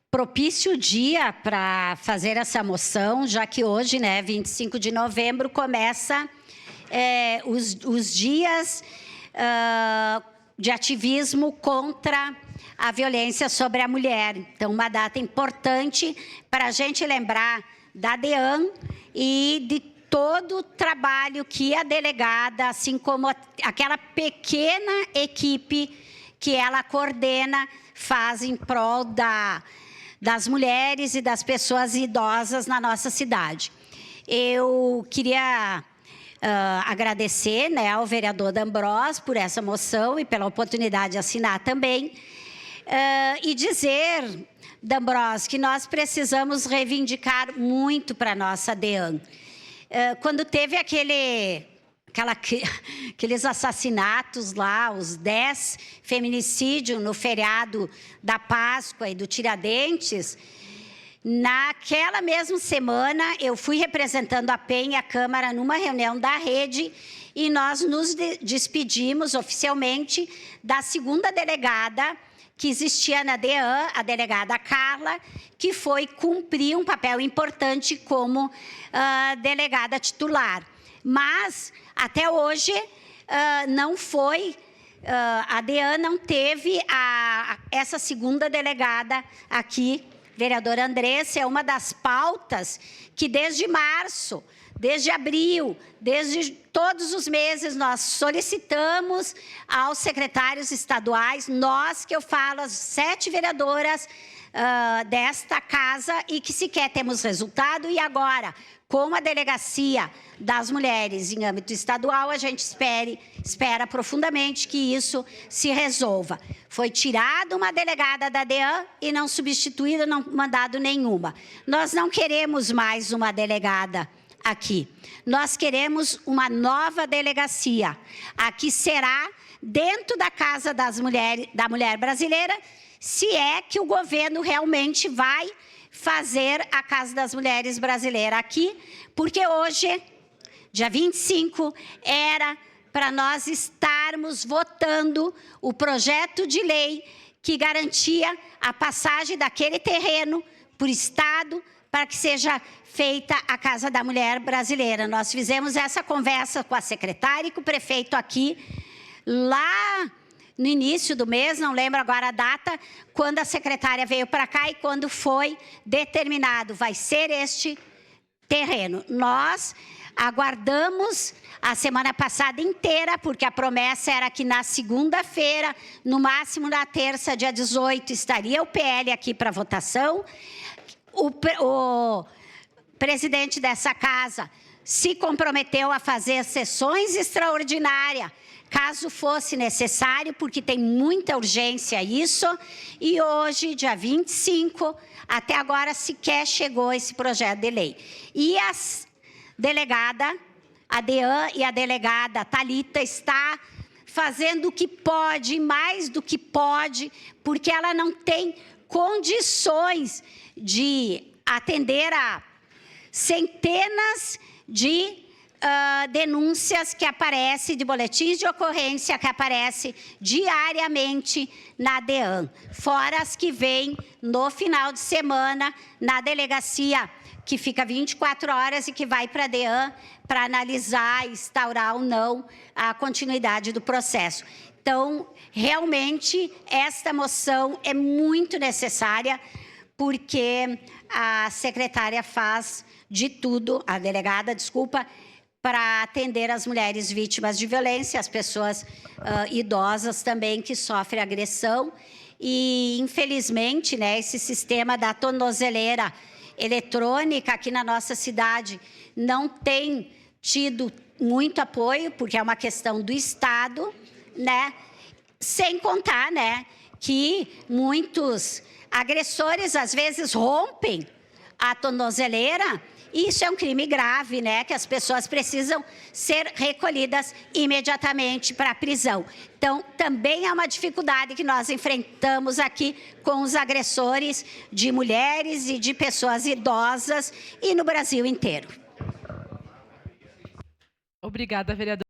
propício dia para fazer essa moção, já que hoje, né, 25 de novembro, começa os dias de ativismo contra a violência sobre a mulher. Então, uma data importante para a gente lembrar da DEAN e de todo o trabalho que a delegada, assim como aquela pequena equipe que ela coordena, faz em prol das mulheres e das pessoas idosas na nossa cidade. Eu queria agradecer, né, ao vereador D'Ambros por essa moção e pela oportunidade de assinar também, e dizer, D'Ambros, que nós precisamos reivindicar muito para a nossa DEAN. Quando teve aqueles assassinatos lá, os 10 feminicídios no feriado da Páscoa e do Tiradentes, naquela mesma semana eu fui representando a PEN e a Câmara numa reunião da rede e nós nos despedimos oficialmente da segunda delegada que existia na DEAN, a delegada Carla, que foi cumprir um papel importante como delegada titular. Mas, até hoje, a DEAN não teve essa segunda delegada aqui, vereadora Andressa. É uma das pautas que desde março, desde abril, desde todos os meses, nós solicitamos aos secretários estaduais, nós que eu falo, as 7 vereadoras desta casa, e que sequer temos resultado. E agora, com a delegacia das mulheres em âmbito estadual, a gente espera profundamente que isso se resolva. Foi tirada uma delegada da DEAN e não substituída, não mandado nenhuma. Nós não queremos mais uma delegada aqui. Nós queremos uma nova delegacia. Aqui será dentro da Casa da Mulher Brasileira, se é que o governo realmente vai fazer a Casa das Mulheres Brasileira aqui, porque hoje, dia 25, era para nós estarmos votando o projeto de lei que garantia a passagem daquele terreno por Estado para que seja feita a Casa da Mulher Brasileira. Nós fizemos essa conversa com a secretária e com o prefeito aqui, lá no início do mês, não lembro agora a data, quando a secretária veio para cá e quando foi determinado, vai ser este terreno. Nós aguardamos a semana passada inteira, porque a promessa era que na segunda-feira, no máximo na terça, dia 18, estaria o PL aqui para votação. O presidente dessa casa se comprometeu a fazer sessões extraordinárias, caso fosse necessário, porque tem muita urgência isso, e hoje, dia 25, até agora sequer chegou esse projeto de lei. E a DEAN e a delegada Thalita está fazendo o que pode, mais do que pode, porque ela não tem condições de atender a centenas de denúncias que aparecem, de boletins de ocorrência que aparecem diariamente na DEAN, fora as que vêm no final de semana na delegacia, que fica 24 horas e que vai para a DEAN para analisar, instaurar ou não a continuidade do processo. Então, realmente, esta moção é muito necessária, porque a secretária faz de tudo, a delegada, desculpa, para atender as mulheres vítimas de violência, as pessoas idosas também que sofrem agressão. E, infelizmente, né, esse sistema da tornozeleira eletrônica aqui na nossa cidade não tem tido muito apoio, porque é uma questão do Estado, né? Sem contar, né, que muitos agressores, às vezes, rompem a tornozeleira. Isso é um crime grave, né, que as pessoas precisam ser recolhidas imediatamente para a prisão. Então, também é uma dificuldade que nós enfrentamos aqui com os agressores de mulheres e de pessoas idosas e no Brasil inteiro. Obrigada, vereadora.